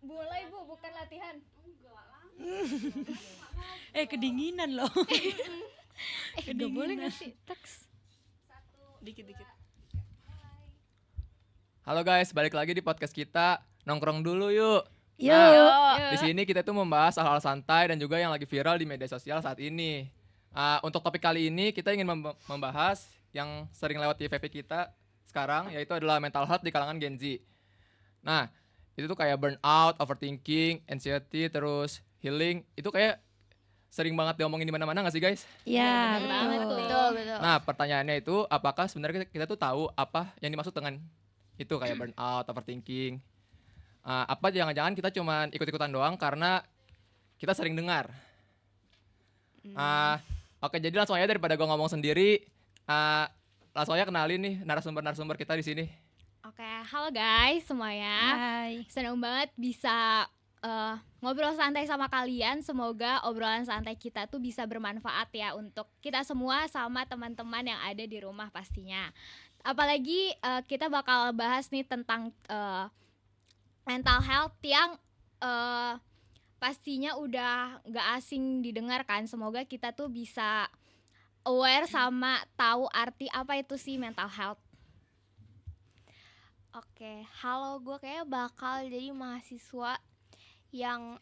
Mulai Bu, bukan latihan. Kedinginan loh. Gak boleh ngasih teks. Dikit-dikit. Halo guys, balik lagi di podcast kita. Nongkrong dulu yuk. Yuk. Di sini kita tuh membahas hal-hal santai dan juga yang lagi viral di media sosial saat ini. Untuk topik kali ini kita ingin membahas yang sering lewat di FYP kita sekarang, yaitu adalah mental health di kalangan Gen Z. Nah, itu tuh kayak burnout, overthinking, anxiety, terus healing. Itu kayak sering banget diomongin di mana-mana nggak sih guys? Ya, Betul. Nah, pertanyaannya itu apakah sebenarnya kita tuh tahu apa yang dimaksud dengan itu kayak burnout, overthinking? Apa jangan-jangan kita cuma ikut-ikutan doang karena kita sering dengar? Oke, jadi langsung aja daripada gue ngomong sendiri, langsung aja kenalin nih narasumber-narasumber kita di sini. Oke, halo guys semuanya. Hai. Senang banget bisa ngobrol santai sama kalian. Semoga obrolan santai kita tuh bisa bermanfaat ya untuk kita semua sama teman-teman yang ada di rumah pastinya. Apalagi kita bakal bahas nih tentang mental health yang pastinya udah gak asing didengar kan. Semoga kita tuh bisa aware sama tahu arti apa itu sih mental health. Oke, halo, gue kayaknya bakal jadi mahasiswa yang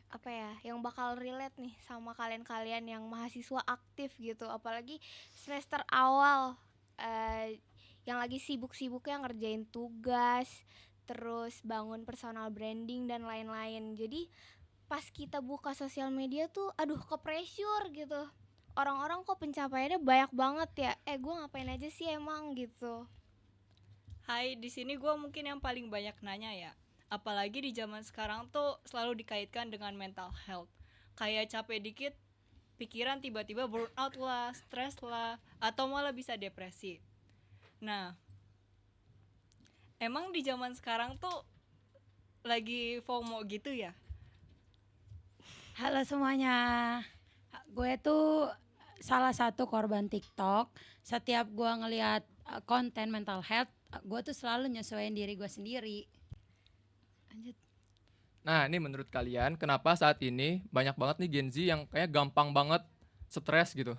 yang bakal relate nih sama kalian-kalian yang mahasiswa aktif gitu, apalagi semester awal yang lagi sibuk-sibuknya ngerjain tugas, terus bangun personal branding dan lain-lain. Jadi pas kita buka sosial media tuh, aduh ke pressure gitu. Orang-orang kok pencapaiannya banyak banget ya. Gue ngapain aja sih emang gitu. Hai, di sini gue mungkin yang paling banyak nanya ya. Apalagi di zaman sekarang tuh selalu dikaitkan dengan mental health. Kayak capek dikit, pikiran tiba-tiba burnout lah, stres lah, atau malah bisa depresi. Nah, emang di zaman sekarang tuh lagi FOMO gitu ya? Halo semuanya, gue tuh salah satu korban TikTok. Setiap gue ngelihat konten mental health, gue tuh selalu nyesuaiin diri gue sendiri. Lanjut. Nah, ini menurut kalian kenapa saat ini banyak banget nih Gen Z yang kayak gampang banget stres gitu?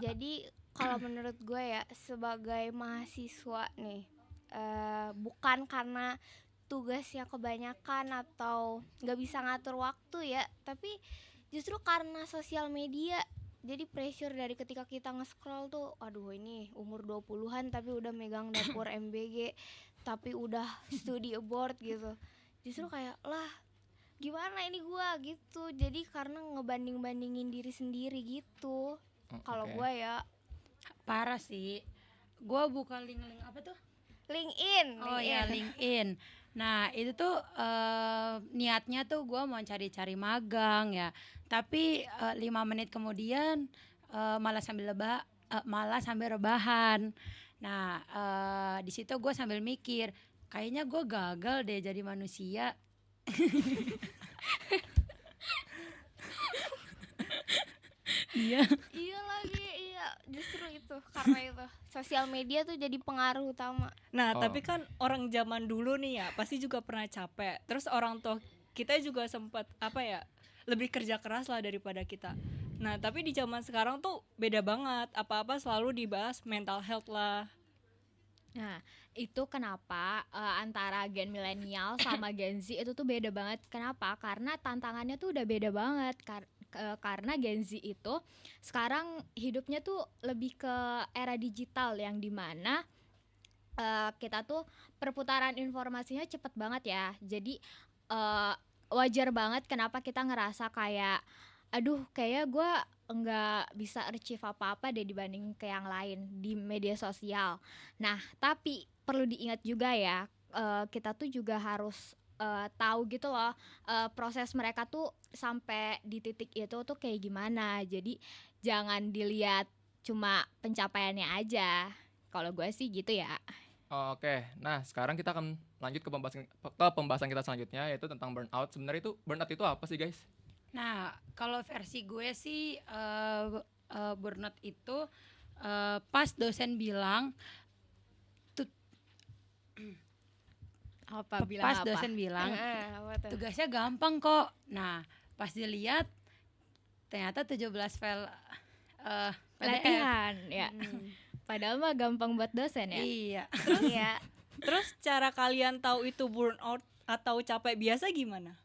Jadi kalau menurut gue ya, sebagai mahasiswa nih, bukan karena tugasnya kebanyakan atau nggak bisa ngatur waktu ya, tapi justru karena sosial media. Jadi pressure dari ketika kita nge-scroll tuh, aduh ini umur 20-an tapi udah megang dapur MBG, tapi udah studi abroad gitu. Justru kayak lah gimana ini gua gitu. Jadi karena ngebanding-bandingin diri sendiri gitu. Kalau Oke. gua ya Parah sih, gue buka link apa tuh? LinkedIn. Oh ya, LinkedIn. Nah itu tuh niatnya tuh gue mau cari-cari magang ya, tapi 5 menit kemudian malah sambil rebahan. Nah di situ gue sambil mikir, kayaknya gue gagal deh jadi manusia. Iya. Iya lagi, iya. Justru itu, karena itu sosial media tuh jadi pengaruh utama. Nah, Oh. tapi kan orang zaman dulu nih ya, pasti juga pernah capek. Terus orang tua kita juga sempat lebih kerja keras lah daripada kita. Nah, tapi di zaman sekarang tuh beda banget. Apa-apa selalu dibahas mental health lah. Nah, itu kenapa antara Gen milenial sama Gen Z itu tuh beda banget. Kenapa? Karena tantangannya tuh udah beda banget. Karena Gen Z itu sekarang hidupnya tuh lebih ke era digital yang dimana kita tuh perputaran informasinya cepet banget ya. Jadi wajar banget kenapa kita ngerasa kayak aduh kayaknya gue nggak bisa achieve apa-apa deh dibanding ke yang lain di media sosial. Nah tapi perlu diingat juga ya, kita tuh juga harus tahu gitu loh proses mereka tuh sampai di titik itu tuh kayak gimana. Jadi jangan dilihat cuma pencapaiannya aja. Kalau gue sih gitu ya. Oke, nah sekarang kita akan lanjut ke pembahasan kita selanjutnya, yaitu tentang burnout. Sebenarnya itu burnout itu apa sih guys? Nah, kalau versi gue sih burnout itu pas dosen bilang Apa bilang pas apa? dosen bilang Apa tuh? tugasnya gampang kok. Nah, pas dilihat ternyata 17 file PDF. Latihan ya. Hmm. Padahal mah gampang buat dosen ya. Iya. Iya. Terus cara kalian tahu itu burnout atau capek biasa gimana?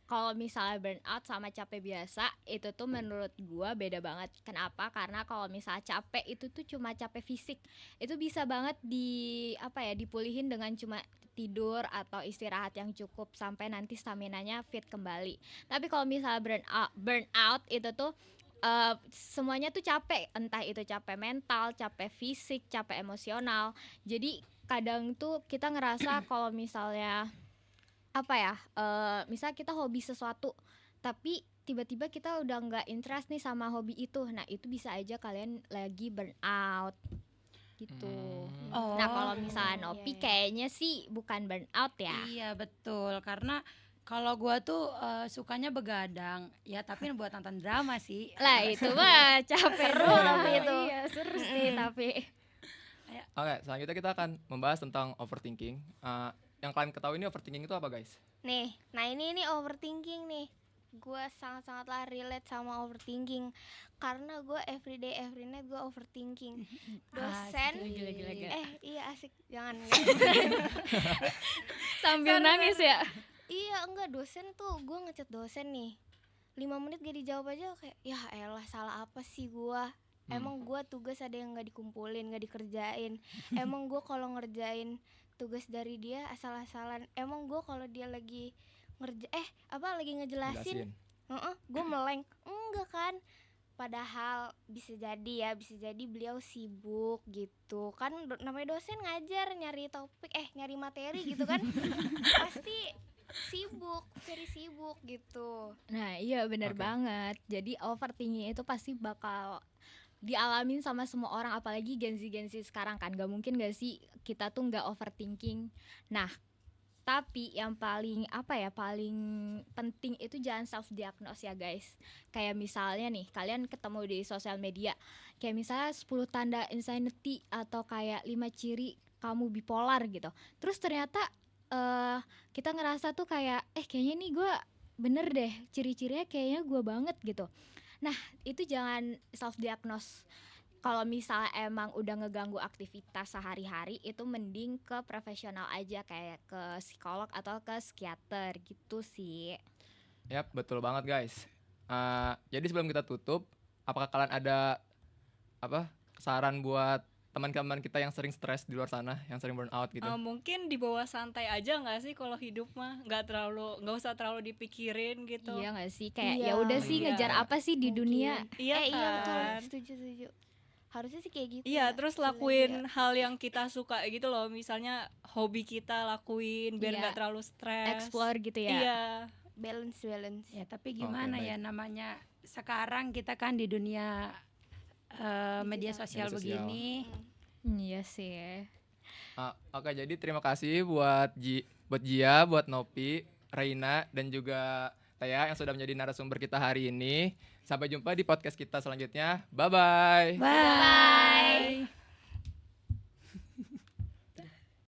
Kalau misalnya burnout sama capek biasa itu tuh menurut gua beda banget. Kenapa? Karena kalau misalnya capek itu tuh cuma capek fisik. Itu bisa banget dipulihin dengan cuma tidur atau istirahat yang cukup sampai nanti staminanya fit kembali. Tapi kalau misalnya burnout itu tuh semuanya tuh capek, entah itu capek mental, capek fisik, capek emosional. Jadi kadang tuh kita ngerasa kalau misalnya misal kita hobi sesuatu tapi tiba-tiba kita udah nggak interest nih sama hobi itu, nah itu bisa aja kalian lagi burn out gitu. Oh. Nah kalau misalnya Iya, Nopi iya. kayaknya sih bukan burn out ya. Iya, betul. Karena kalau gua tuh sukanya begadang, ya tapi buat nonton drama sih. Lah itu mah capek Seru doang. tapi itu. Iya seru sih tapi Oke, selanjutnya kita akan membahas tentang overthinking. Yang kalian ketahui ini overthinking itu apa guys? Nih, nah ini overthinking nih. Gue sangat-sangatlah relate sama overthinking karena gue everyday every night gue overthinking. Dosen, Gila. iya asik, jangan. sambil nangis ya. Iya enggak, dosen tuh gue ngechat dosen nih 5 menit gak dijawab aja kayak ya elah salah apa sih gue. Emang gue tugas ada yang gak dikumpulin, gak dikerjain. Emang gue kalau ngerjain tugas dari dia asal-asalan. Emang gue kalau dia lagi lagi ngejelasin, gue meleng. Enggak kan? Padahal bisa jadi beliau sibuk gitu kan, namanya dosen ngajar, nyari topik nyari materi gitu kan. Pasti very sibuk gitu. Nah iya benar Oke. banget. Jadi overthinking itu pasti bakal dialamin sama semua orang, apalagi Gen Z sekarang kan. Gak mungkin gak sih kita tuh gak overthinking. Nah tapi yang paling paling penting itu jangan self diagnose ya guys. Kayak misalnya nih kalian ketemu di sosial media, kayak misalnya 10 tanda insanity atau kayak 5 ciri kamu bipolar gitu. Terus ternyata kita ngerasa tuh kayak kayaknya nih gue bener deh, ciri-cirinya kayaknya gue banget gitu. Nah itu jangan self diagnose. Kalau misalnya emang udah ngeganggu aktivitas sehari-hari, itu mending ke profesional aja, kayak ke psikolog atau ke psikiater gitu sih. Yap, betul banget guys. Jadi sebelum kita tutup, apakah kalian ada saran buat teman-teman kita yang sering stres di luar sana, yang sering burnout gitu? Mungkin dibawa santai aja nggak sih kalau hidup mah, nggak usah terlalu dipikirin gitu. Iya nggak sih, kayak Iya. ya udah sih Iya. ngejar apa sih di dunia. Iya Iya betul, kan? setuju. Harusnya sih kayak gitu. Iya, ya, terus selagi lakuin hal yang kita suka gitu loh. Misalnya hobi kita lakuin biar Iya. nggak terlalu stres. Explore gitu ya. Iya. balance. Ya, tapi gimana Oke, ya, namanya sekarang kita kan di dunia media sosial Media sosial. begini. Iya sih. Oke, jadi terima kasih buat Gia, buat Nopi, Reina, dan juga Tea yang sudah menjadi narasumber kita hari ini. Sampai jumpa di podcast kita selanjutnya. Bye-bye. Bye.